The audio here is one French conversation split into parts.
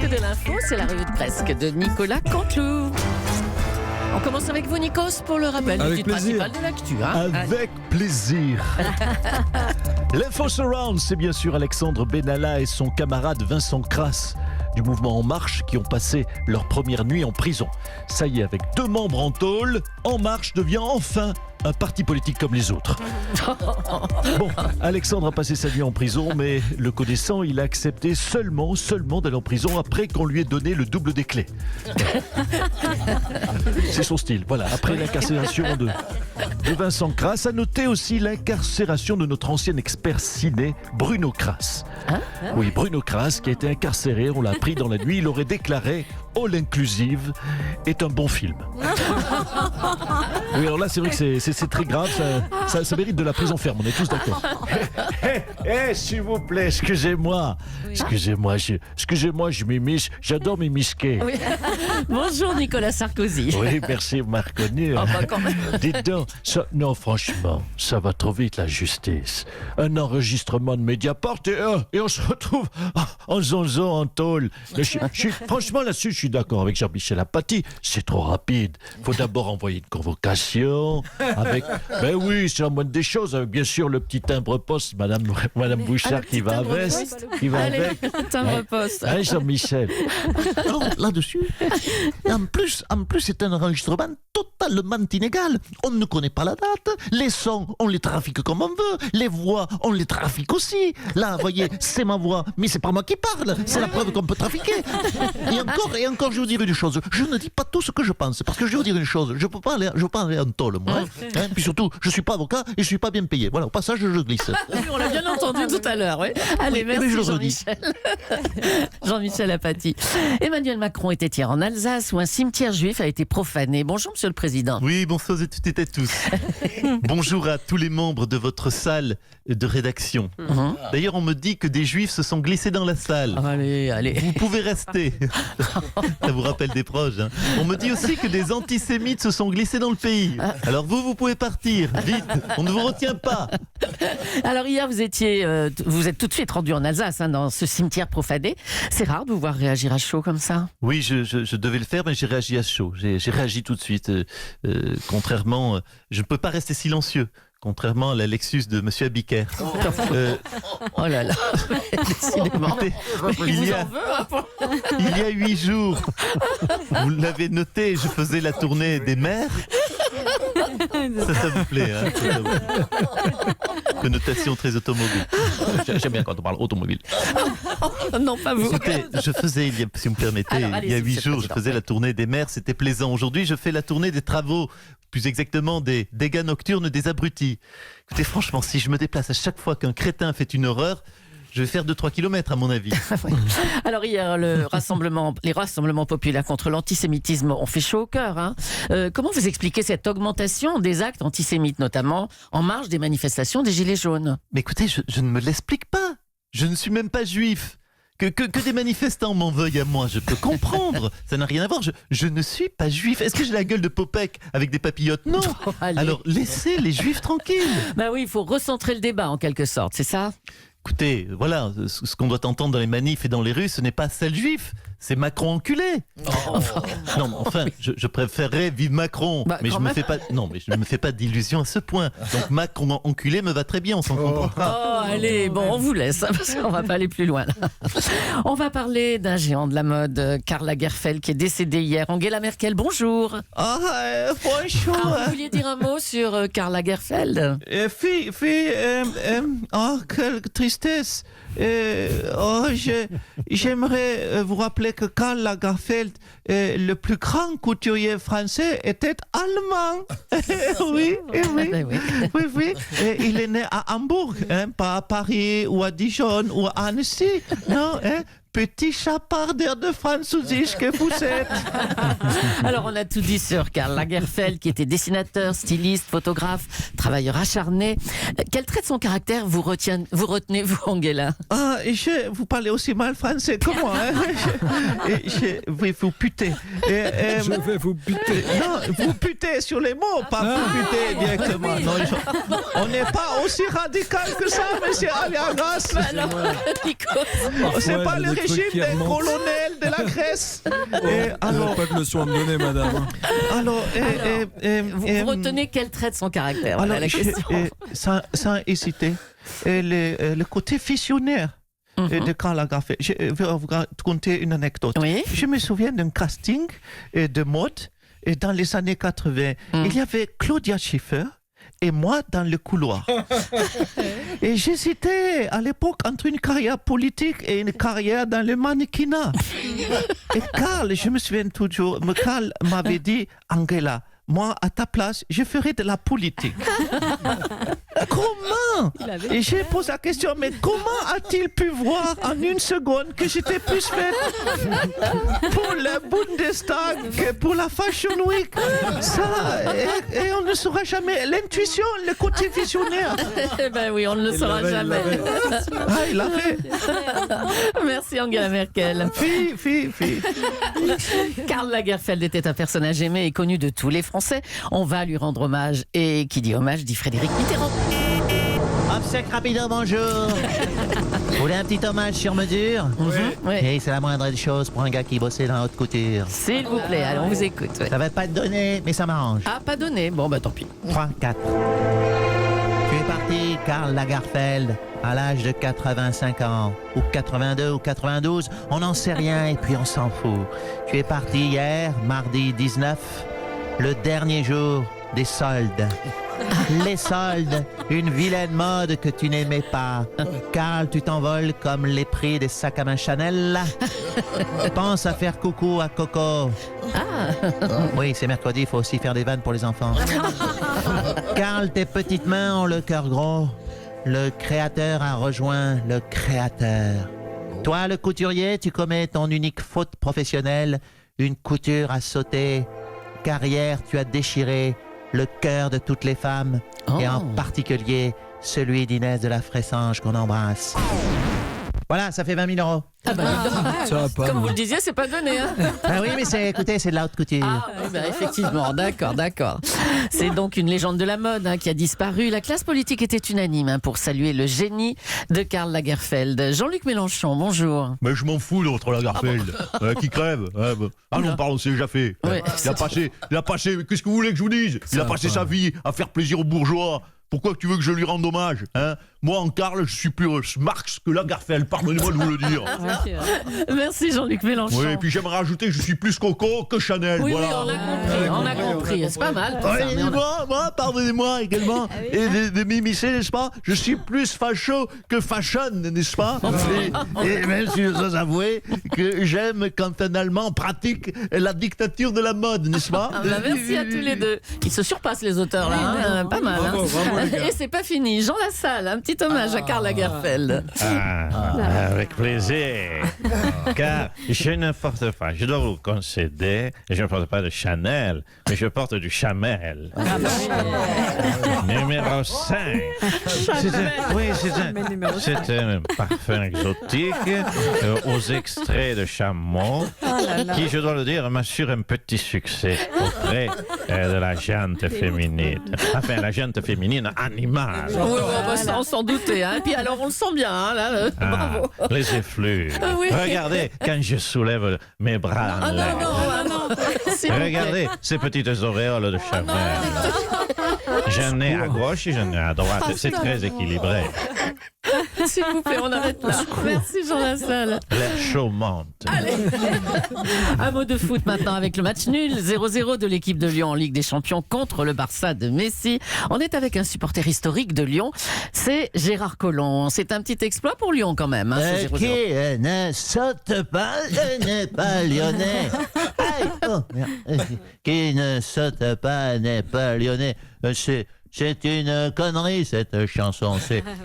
de l'info, c'est la revue de presse de Nicolas Canteloup. On commence avec vous, Nikos, pour le rappel du titre principal de l'actu. Avec plaisir. L'info surround, c'est bien sûr Alexandre Benalla et son camarade Vincent Crass du mouvement En Marche qui ont passé leur première nuit en prison. Ça y est, avec 2 membres en tôle, En Marche devient enfin un parti politique comme les autres. Bon, Alexandre a passé sa nuit en prison, mais le connaissant, il a accepté seulement d'aller en prison après qu'on lui ait donné le double des clés. C'est son style, voilà. Après l'incarcération de Vincent Crass, a noté aussi l'incarcération de notre ancien expert ciné, Bruno Crass. Oui, Bruno Crass, qui a été incarcéré, on l'a appris dans la nuit, il aurait déclaré « All Inclusive est un bon film ». Oui, alors là, c'est vrai que c'est très grave, ça mérite de la prison ferme, on est tous d'accord. S'il vous plaît, excusez-moi, je m'immisce, j'adore m'immisquer. Oui. Bonjour Nicolas Sarkozy. Oui, merci, vous m'avez reconnu. Quand même. Dites donc, non, franchement, ça va trop vite, la justice. Un enregistrement de Mediapart et on se retrouve en zonzon, en tôle. Franchement, là-dessus, je suis d'accord avec Jean-Michel Apathy. C'est trop rapide. Il faut d'abord envoyer une convocation avec... Ben oui, c'est la moindre des choses. Avec bien sûr le petit timbre-poste, Madame Bouchard qui va avec. Timbre-poste. Hein, Jean-Michel? Non, là-dessus. En plus, c'est un enregistrement totalement inégal. On ne connaît pas la date. Les sons, on les trafique comme on veut. Les voix, on les trafique aussi. Là, vous voyez, c'est ma voix, mais c'est pas moi qui parle. C'est la preuve qu'on peut trafiquer. Et encore, je vais vous dire une chose. Je ne dis pas tout ce que je pense, parce que je vais vous dire une chose. Je peux pas aller en tôle, moi. Puis surtout, je suis pas avocat et je suis pas bien payé. Voilà, au passage, je glisse. On l'a bien entendu tout à l'heure. Oui. Allez, merci Jean-Michel. Jean-Michel Apathy. Emmanuel Macron était hier en Alsace où un cimetière juif a été profané. Bonjour, Monsieur le Président. Oui, bonsoir à toutes et à tous. Bonjour à tous les membres de votre salle de rédaction. D'ailleurs, on me dit que des juifs se sont glissés dans la salle. Allez. Vous pouvez rester. Ça vous rappelle des proches. Hein. On me dit aussi que des antisémites se sont glissés dans le pays. Alors vous pouvez partir. Vite, on ne vous retient pas. Alors hier, vous êtes tout de suite rendu en Alsace, dans ce cimetière profané. C'est rare de vous voir réagir à chaud comme ça. Oui, je devais le faire, mais j'ai réagi à chaud. J'ai réagi tout de suite. Contrairement, je ne peux pas rester silencieux. Contrairement à la Lexus de Monsieur Abiker. Oh là là, décidément. Il y a 8 jours, vous l'avez noté, je faisais la tournée des mers. Ça vous plaît, hein? Connotation très automobile. J'aime bien quand on parle automobile. Non, pas vous. Écoutez, si vous me permettez, il y a 8 jours, je faisais la tournée des mers, c'était plaisant. Aujourd'hui, je fais la tournée des travaux, plus exactement des dégâts nocturnes des abrutis. Écoutez, franchement, si je me déplace à chaque fois qu'un crétin fait une horreur, je vais faire 2-3 kilomètres à mon avis. Alors hier, les rassemblements populaires contre l'antisémitisme ont fait chaud au cœur. Comment vous expliquez cette augmentation des actes antisémites, notamment en marge des manifestations des Gilets jaunes? Mais écoutez, je ne me l'explique pas. Je ne suis même pas juif. Que des manifestants m'en veuillent à moi, je peux comprendre. Ça n'a rien à voir. Je ne suis pas juif. Est-ce que j'ai la gueule de Popek avec des papillotes? Non. Alors laissez les juifs tranquilles. Ben oui, il faut recentrer le débat en quelque sorte, c'est ça? Écoutez, voilà, ce qu'on doit entendre dans les manifs et dans les rues, ce n'est pas celle juif, c'est Macron enculé. Non, enfin, je préférerais vive Macron, mais je ne me fais pas d'illusions à ce point. Donc Macron enculé me va très bien, on s'en contentera. Allez, bon, on vous laisse, parce qu'on va pas aller plus loin. Là. On va parler d'un géant de la mode, Karl Lagerfeld, qui est décédé hier. Angela Merkel, bonjour. Bonjour. Vous vouliez dire un mot sur Karl Lagerfeld? Quelle tristesse. J'aimerais vous rappeler que Karl Lagerfeld, le plus grand couturier français, était allemand. Oui. Et il est né à Hambourg, pas à Paris ou à Dijon ou à Annecy. Non, petit chapardeur de Franzosisch que vous êtes. Alors, on a tout dit sur Karl Lagerfeld, qui était dessinateur, styliste, photographe, travailleur acharné. Quel trait de son caractère vous retenez, vous, Angela? Vous parlez aussi mal français que moi. Je vais vous puter. Je vais vous buter. Non, vous putez sur les mots, pas vous puter directement. Non, on n'est pas aussi radical que ça, monsieur Aliagas. Alors, Nico, C'est pas le régime qui des remontent. colonels de la Grèce. Et Alors, pas de leçon à me donner, madame. alors, Vous retenez quel trait de son caractère? Voilà la question. sans hésiter, le côté visionnaire de Karl Lagerfeld. Je vais vous raconter une anecdote. Oui. Je me souviens d'un casting de mode dans les années 80. Il y avait Claudia Schiffer et moi dans le couloir. Et j'hésitais à l'époque entre une carrière politique et une carrière dans le mannequinat. Et Karl, je me souviens toujours, Karl m'avait dit, Angela, moi, à ta place, je ferai de la politique. Comment? Et j'ai posé la question, mais comment a-t-il pu voir en une seconde que j'étais plus faite pour le Bundestag que pour la Fashion Week? Ça, et on ne saura jamais. L'intuition, le côté visionnaire. Eh ben oui, on ne le saura jamais. Ah, il l'avait. Merci Angela Merkel. Fille. Karl Lagerfeld était un personnage aimé et connu de tous les Français. On va lui rendre hommage. Et qui dit hommage dit Frédéric Mitterrand. Obsèque rapido, bonjour. Vous voulez un petit hommage sur mesure? Oui. Et c'est la moindre des choses pour un gars qui bossait dans la haute couture. S'il vous plaît, allez, on vous écoute. Ouais. Ça va pas te donner, mais ça m'arrange. Ah, pas donné. Bon, bah tant pis. 3, 4. Tu es parti, Karl Lagerfeld, à l'âge de 85 ans, ou 82 ou 92, on n'en sait rien et puis on s'en fout. Tu es parti hier, mardi 19, le dernier jour des soldes. Les soldes, une vilaine mode que tu n'aimais pas. Karl, tu t'envoles comme les prix des sacs à main Chanel. Pense à faire coucou à Coco. Oui, c'est mercredi, il faut aussi faire des vannes pour les enfants. Karl, tes petites mains ont le cœur gros. Le créateur a rejoint le créateur. Toi, le couturier, tu commets ton unique faute professionnelle. Une couture à sauter. Car hier, tu as déchiré le cœur de toutes les femmes, et en particulier celui d'Inès de la Fressange qu'on embrasse. Voilà, ça fait 20 000 euros. Ah bah, Ça va pas. comme vous le disiez, c'est pas donné. Hein. Ah oui, mais écoutez, c'est de la haute couture. Ah oui, bah, effectivement, d'accord. C'est donc une légende de la mode qui a disparu. La classe politique était unanime pour saluer le génie de Karl Lagerfeld. Jean-Luc Mélenchon, bonjour. Mais je m'en fous de votre Lagerfeld. Qui crève. Ah non, pardon, c'est déjà fait. Ouais. Il a passé, qu'est-ce que vous voulez que je vous dise? Il a passé sa vie à faire plaisir aux bourgeois. Pourquoi tu veux que je lui rende hommage, hein? Moi, en Karl, je suis plus Marx que Lagerfeld. Pardonnez-moi de vous le dire. Merci Jean-Luc Mélenchon. Oui, et puis j'aimerais rajouter que je suis plus Coco que Chanel. Oui, voilà. on a compris. C'est pas mal. tout ça, mais on a- Moi, pardonnez-moi également, et de m'immiscer, n'est-ce pas? Je suis plus facho que fashion, n'est-ce pas? Et même si je dois avouer que j'aime quand un Allemand pratique la dictature de la mode, n'est-ce pas? Ah bah, merci à tous les deux. Ils se surpassent les auteurs là, hein, pas mal. Bravo, bravo, les gars. Et c'est pas fini. Jean Lassalle, un petit hommage à Karl Lagerfeld. Avec plaisir. Car je ne porte pas, je dois vous concéder, je ne porte pas de Chanel, mais je porte du Chamel. Numéro 5. C'est un parfum exotique aux extraits de chameau qui, je dois le dire, m'assure un petit succès auprès de la gente féminine. Enfin, la gente féminine animale. Oui, on s'en doutait. Hein. Et puis alors, on le sent bien. Hein, là, bravo. Les effluves. Ah oui. Regardez quand je soulève mes bras en l'air. S'il vous plaît. Regardez ces petites auréoles de Chanel. J'en ai à gauche et j'en ai à droite. C'est très équilibré. S'il vous plaît, on arrête là. Merci Jean Lassalle. L'air chaud monte. Un mot de foot maintenant avec le match nul 0-0 de l'équipe de Lyon en Ligue des Champions contre le Barça de Messi. On est avec un supporter historique de Lyon, c'est Gérard Collomb. C'est un petit exploit pour Lyon quand même. Hein, ce 0-0. Qui ne saute pas, n'est pas lyonnais. Aïe, oh, merde. Qui ne saute pas n'est pas lyonnais. C'est une connerie cette chanson.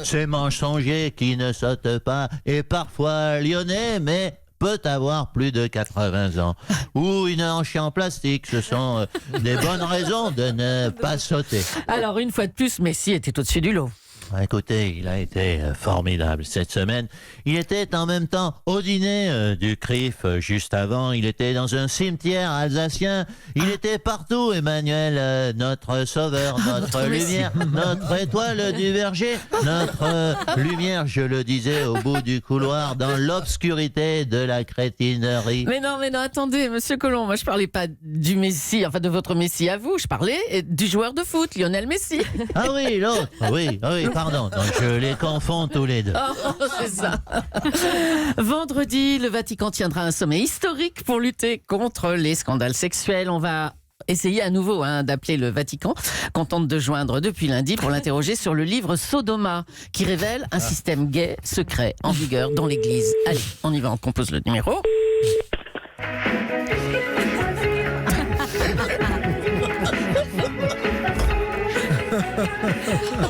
C'est mensonger qui ne saute pas et parfois lyonnais, mais peut avoir plus de 80 ans. Ou une hanche en plastique. Ce sont des bonnes raisons de ne pas sauter. Alors une fois de plus, Messi était au-dessus du lot. Écoutez, il a été formidable cette semaine. Il était en même temps au dîner du CRIF juste avant. Il était dans un cimetière alsacien. Il était partout, Emmanuel, notre sauveur, notre lumière, notre étoile du berger, notre lumière, je le disais, au bout du couloir, dans l'obscurité de la crétinerie. Mais non, attendez, monsieur Colomb, moi je parlais pas du Messi, enfin de votre Messi à vous, je parlais du joueur de foot, Lionel Messi. Ah oui, l'autre, oui, pardon, donc je les confonds tous les deux. Oh, c'est ça. Vendredi, le Vatican tiendra un sommet historique pour lutter contre les scandales sexuels. On va essayer à nouveau d'appeler le Vatican, qu'on tente de joindre depuis lundi pour l'interroger sur le livre Sodoma, qui révèle un système gay secret en vigueur dans l'Église. Allez, on y va, on compose le numéro.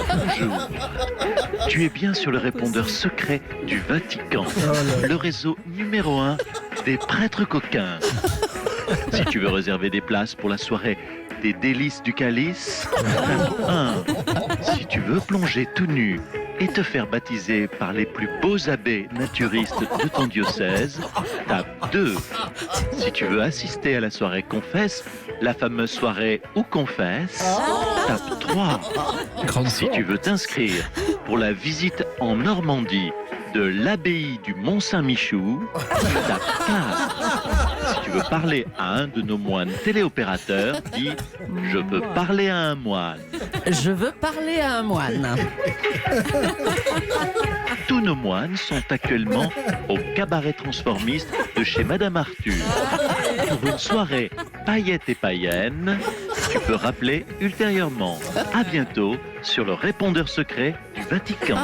Bonjour. Tu es bien sur le répondeur secret du Vatican, le réseau numéro 1 des prêtres coquins. Si tu veux réserver des places pour la soirée des délices du calice, tape 1. Si tu veux plonger tout nu et te faire baptiser par les plus beaux abbés naturistes de ton diocèse, tape 2. Si tu veux assister à la soirée Confesse, la fameuse soirée où Confesse, tape 3. Si tu veux t'inscrire pour la visite en Normandie de l'abbaye du Mont-Saint-Michou, tape 4. Si tu veux parler à un de nos moines téléopérateurs, dis « Je veux parler à un moine ». Je veux parler à un moine. Tous nos moines sont actuellement au cabaret transformiste de chez Madame Arthur. Pour une soirée paillettes et païennes, tu peux rappeler ultérieurement. À bientôt sur le répondeur secret du Vatican.